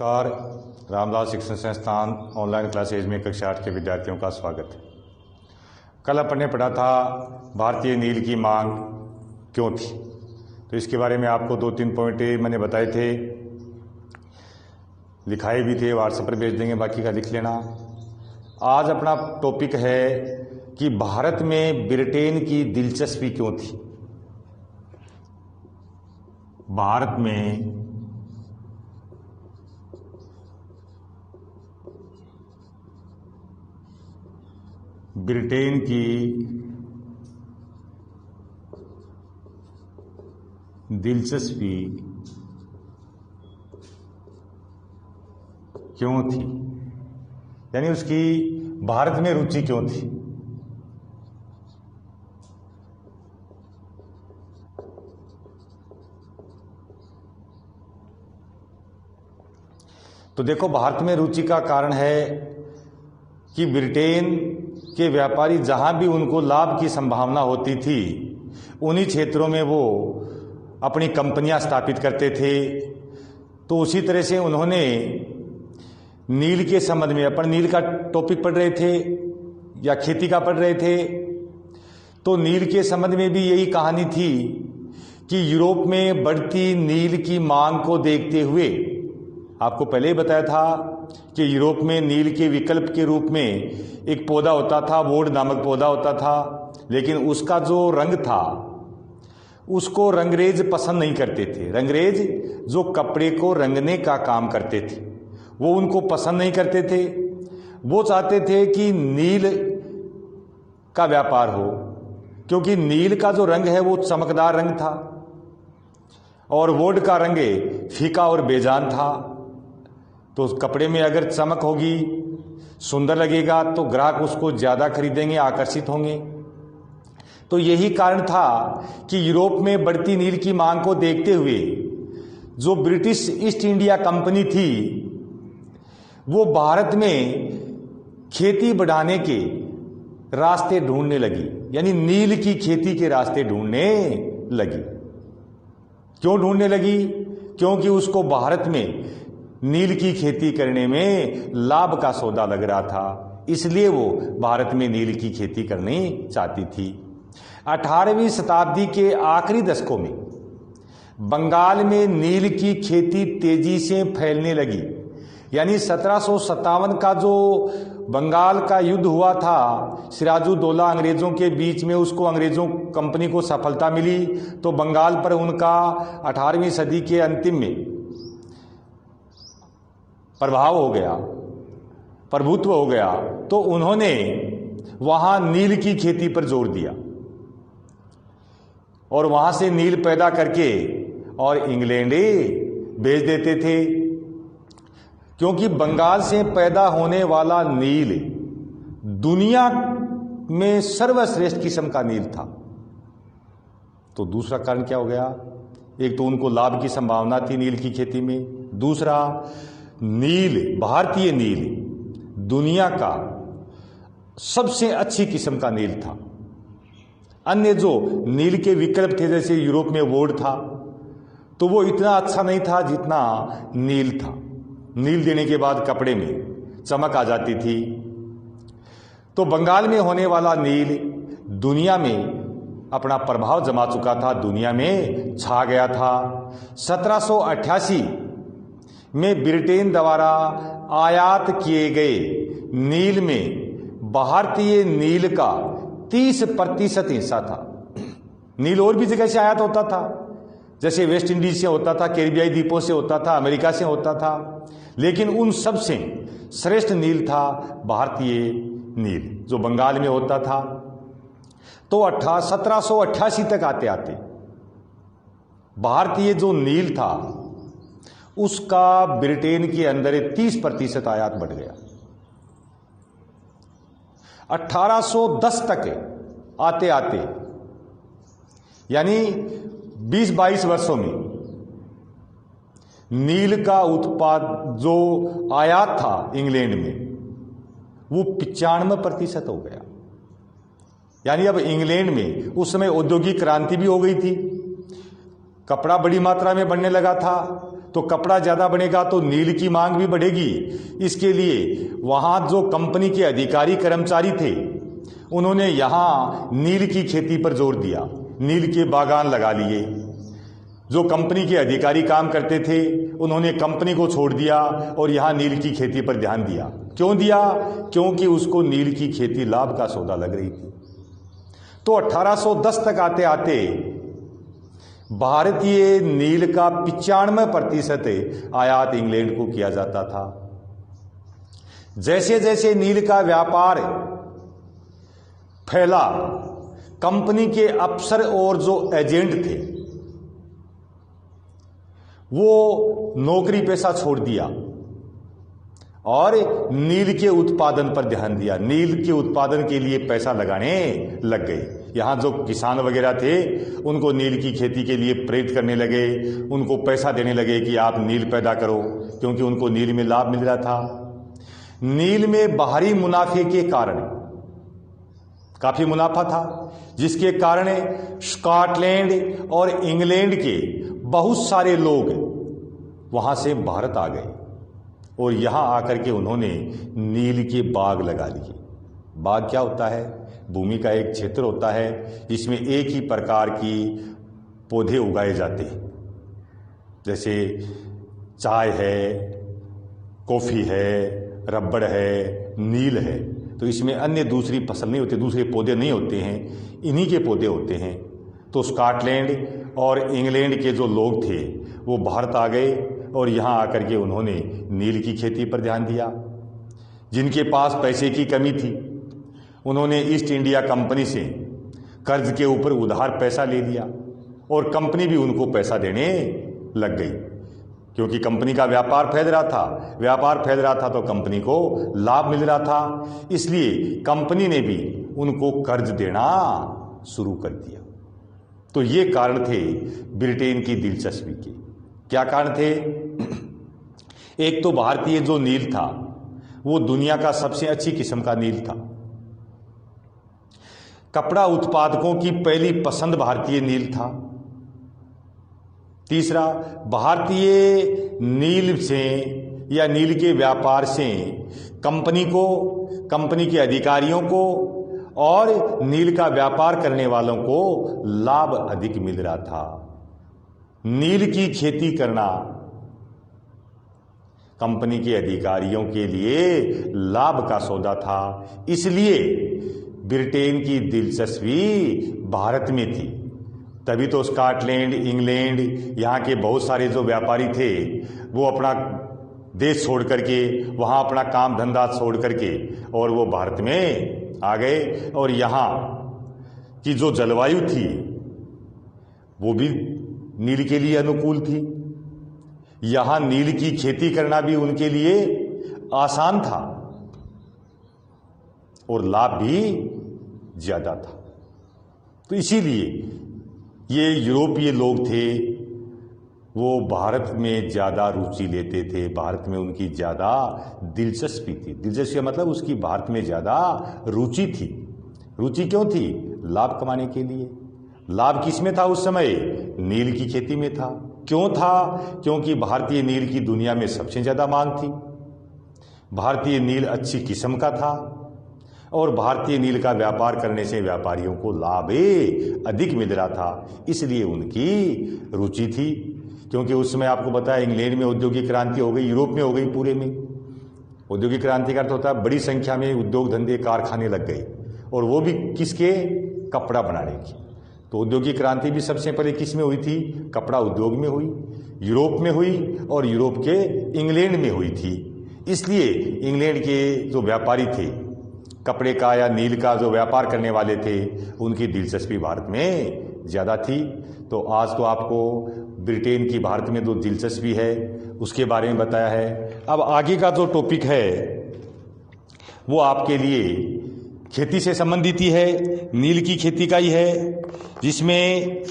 नमस्कार। रामदास शिक्षण संस्थान ऑनलाइन क्लासेज में कक्षा 8 के विद्यार्थियों का स्वागत है। कल अपन ने पढ़ा था भारतीय नील की मांग क्यों थी, तो इसके बारे में आपको 2-3 पॉइंट मैंने बताए थे, लिखाए भी थे, व्हाट्सएप पर भेज देंगे, बाकी का लिख लेना। आज अपना टॉपिक है कि भारत में ब्रिटेन की दिलचस्पी क्यों थी। भारत में ब्रिटेन की दिलचस्पी क्यों थी, यानी उसकी भारत में रुचि क्यों थी। तो देखो, भारत में रुचि का कारण है कि ब्रिटेन के व्यापारी जहां भी उनको लाभ की संभावना होती थी उन्हीं क्षेत्रों में वो अपनी कंपनियां स्थापित करते थे। तो उसी तरह से उन्होंने नील के संबंध में, अपन नील का टॉपिक पढ़ रहे थे या खेती का पढ़ रहे थे, तो नील के संबंध में भी यही कहानी थी कि यूरोप में बढ़ती नील की मांग को देखते हुए, आपको पहले ही बताया था कि यूरोप में नील के विकल्प के रूप में एक पौधा होता था, वोड नामक पौधा होता था, लेकिन उसका जो रंग था उसको रंगरेज पसंद नहीं करते थे। रंगरेज जो कपड़े को रंगने का काम करते थे वो उनको पसंद नहीं करते थे। वो चाहते थे कि नील का व्यापार हो, क्योंकि नील का जो रंग है वो चमकदार रंग था और वोड का रंग फीका और बेजान था। तो कपड़े में अगर चमक होगी, सुंदर लगेगा, तो ग्राहक उसको ज़्यादा खरीदेंगे, आकर्षित होंगे। तो यही कारण था कि यूरोप में बढ़ती नील की मांग को देखते हुए जो ब्रिटिश ईस्ट इंडिया कंपनी थी वो भारत में खेती बढ़ाने के रास्ते ढूंढने लगी, यानी नील की खेती के रास्ते ढूंढने लगी। क्यों ढूंढने लगी? क्योंकि उसको भारत में नील की खेती करने में लाभ का सौदा लग रहा था, इसलिए वो भारत में नील की खेती करनी चाहती थी। 18वीं शताब्दी के आखिरी दशकों में बंगाल में नील की खेती तेजी से फैलने लगी, यानी 1757 का जो बंगाल का युद्ध हुआ था सिराजुद्दौला अंग्रेजों के बीच में, उसको अंग्रेजों कंपनी को सफलता मिली, तो बंगाल पर उनका 18वीं सदी के अंतिम में प्रभाव हो गया, प्रभुत्व हो गया। तो उन्होंने वहां नील की खेती पर जोर दिया और वहां से नील पैदा करके और इंग्लैंड भेज देते थे, क्योंकि बंगाल से पैदा होने वाला नील दुनिया में सर्वश्रेष्ठ किस्म का नील था। तो दूसरा कारण क्या हो गया? एक तो उनको लाभ की संभावना थी नील की खेती में, दूसरा नील, भारतीय नील दुनिया का सबसे अच्छी किस्म का नील था। अन्य जो नील के विकल्प थे जैसे यूरोप में वोड था, तो वो इतना अच्छा नहीं था जितना नील था। नील देने के बाद कपड़े में चमक आ जाती थी। तो बंगाल में होने वाला नील दुनिया में अपना प्रभाव जमा चुका था, दुनिया में छा गया था। 1788 में ब्रिटेन द्वारा आयात किए गए नील में भारतीय नील का 30% हिस्सा था। नील और भी जगह से आयात होता था, जैसे वेस्ट इंडीज से होता था, कैरिबियाई द्वीपों से होता था, अमेरिका से होता था, लेकिन उन सब से श्रेष्ठ नील था भारतीय नील जो बंगाल में होता था। तो 1788 तक आते आते भारतीय जो नील था उसका ब्रिटेन के अंदर 30% आयात बढ़ गया। 1810 तक आते आते, यानी 20-22 वर्षों में नील का उत्पाद जो आयात था इंग्लैंड में वो 95% हो गया। यानी अब इंग्लैंड में उस समय औद्योगिक क्रांति भी हो गई थी, कपड़ा बड़ी मात्रा में बनने लगा था, तो कपड़ा ज़्यादा बनेगा तो नील की मांग भी बढ़ेगी। इसके लिए वहाँ जो कंपनी के अधिकारी कर्मचारी थे उन्होंने यहाँ नील की खेती पर जोर दिया, नील के बागान लगा लिए। जो कंपनी के अधिकारी काम करते थे उन्होंने कंपनी को छोड़ दिया और यहाँ नील की खेती पर ध्यान दिया। क्यों दिया? क्योंकि उसको नील की खेती लाभ का सौदा लग रही थी। तो 1810 तक आते आते भारतीय नील का 95% आयात इंग्लैंड को किया जाता था। जैसे जैसे नील का व्यापार फैला, कंपनी के अफसर और जो एजेंट थे वो नौकरी पेशा छोड़ दिया और नील के उत्पादन पर ध्यान दिया, नील के उत्पादन के लिए पैसा लगाने लग गए। यहाँ जो किसान वगैरह थे उनको नील की खेती के लिए प्रेरित करने लगे, उनको पैसा देने लगे कि आप नील पैदा करो, क्योंकि उनको नील में लाभ मिल रहा था। नील में बाहरी मुनाफे के कारण काफी मुनाफा था, जिसके कारण स्कॉटलैंड और इंग्लैंड के बहुत सारे लोग वहां से भारत आ गए और यहां आकर के उन्होंने नील के बाग लगा लिए। बाग क्या होता है? भूमि का एक क्षेत्र होता है जिसमें एक ही प्रकार की पौधे उगाए जाते हैं, जैसे चाय है, कॉफी है, रबड़ है, नील है। तो इसमें अन्य दूसरी फसल नहीं होती, दूसरे पौधे नहीं होते हैं, इन्हीं के पौधे होते हैं। तो स्कॉटलैंड और इंग्लैंड के जो लोग थे वो भारत आ गए और यहाँ आकर के उन्होंने नील की खेती पर ध्यान दिया। जिनके पास पैसे की कमी थी उन्होंने ईस्ट इंडिया कंपनी से कर्ज के ऊपर उधार पैसा ले लिया और कंपनी भी उनको पैसा देने लग गई, क्योंकि कंपनी का व्यापार फैल रहा था तो कंपनी को लाभ मिल रहा था, इसलिए कंपनी ने भी उनको कर्ज देना शुरू कर दिया। तो ये कारण थे ब्रिटेन की दिलचस्पी के। क्या कारण थे? एक तो भारतीय जो नील था वो दुनिया का सबसे अच्छी किस्म का नील था। कपड़ा उत्पादकों की पहली पसंद भारतीय नील था। तीसरा, भारतीय नील से या नील के व्यापार से कंपनी को, कंपनी के अधिकारियों को और नील का व्यापार करने वालों को लाभ अधिक मिल रहा था। नील की खेती करना कंपनी के अधिकारियों के लिए लाभ का सौदा था, इसलिए ब्रिटेन की दिलचस्पी भारत में थी। तभी तो स्कॉटलैंड, इंग्लैंड, यहाँ के बहुत सारे जो व्यापारी थे वो अपना देश छोड़ करके, वहाँ अपना काम धंधा छोड़ करके और वो भारत में आ गए। और यहाँ की जो जलवायु थी वो भी नील के लिए अनुकूल थी। यहाँ नील की खेती करना भी उनके लिए आसान था और लाभ भी ज्यादा था। तो इसीलिए ये यूरोपीय लोग थे वो भारत में ज़्यादा रुचि लेते थे, भारत में उनकी ज़्यादा दिलचस्पी थी। दिलचस्पी मतलब उसकी भारत में ज़्यादा रुचि थी। रुचि क्यों थी? लाभ कमाने के लिए। लाभ किस में था उस समय? नील की खेती में था। क्यों था? क्योंकि भारतीय नील की दुनिया में सबसे ज़्यादा मांग थी। भारतीय नील अच्छी किस्म का था और भारतीय नील का व्यापार करने से व्यापारियों को लाभ अधिक मिल रहा था, इसलिए उनकी रुचि थी। क्योंकि उस समय आपको बताया इंग्लैंड में औद्योगिक क्रांति हो गई, यूरोप में हो गई, पूरे में। औद्योगिक क्रांति का अर्थ होता है बड़ी संख्या में उद्योग धंधे कारखाने लग गए, और वो भी किसके? कपड़ा बनाने की। तो औद्योगिक क्रांति भी सबसे पहले किस में हुई थी? कपड़ा उद्योग में हुई, यूरोप में हुई और यूरोप के इंग्लैंड में हुई थी। इसलिए इंग्लैंड के जो व्यापारी थे, कपड़े का या नील का जो व्यापार करने वाले थे, उनकी दिलचस्पी भारत में ज़्यादा थी। तो आज तो आपको ब्रिटेन की भारत में जो दिलचस्पी है उसके बारे में बताया है। अब आगे का जो टॉपिक है वो आपके लिए खेती से संबंधित ही है, नील की खेती का ही है, जिसमें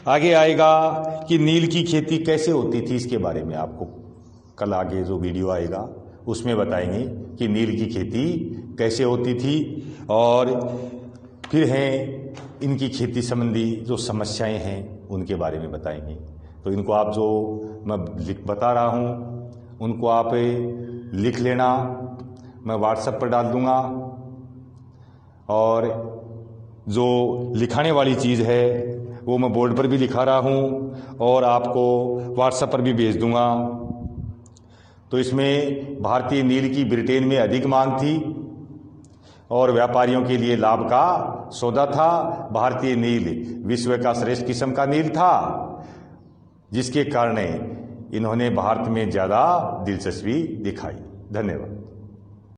आगे आएगा कि नील की खेती कैसे होती थी, इसके बारे में आपको कल आगे जो वीडियो आएगा उसमें बताएंगे कि नील की खेती कैसे होती थी, और फिर हैं इनकी खेती संबंधी जो समस्याएं हैं उनके बारे में बताएंगे। तो इनको आप जो मैं बता रहा हूँ उनको आप लिख लेना, मैं व्हाट्सएप पर डाल दूँगा। और जो लिखाने वाली चीज़ है वो मैं बोर्ड पर भी लिखा रहा हूँ और आपको व्हाट्सएप पर भी भेज दूँगा। तो इसमें भारतीय नील की ब्रिटेन में अधिक मांग थी और व्यापारियों के लिए लाभ का सौदा था। भारतीय नील विश्व का श्रेष्ठ किस्म का नील था, जिसके कारण इन्होंने भारत में ज़्यादा दिलचस्पी दिखाई। धन्यवाद।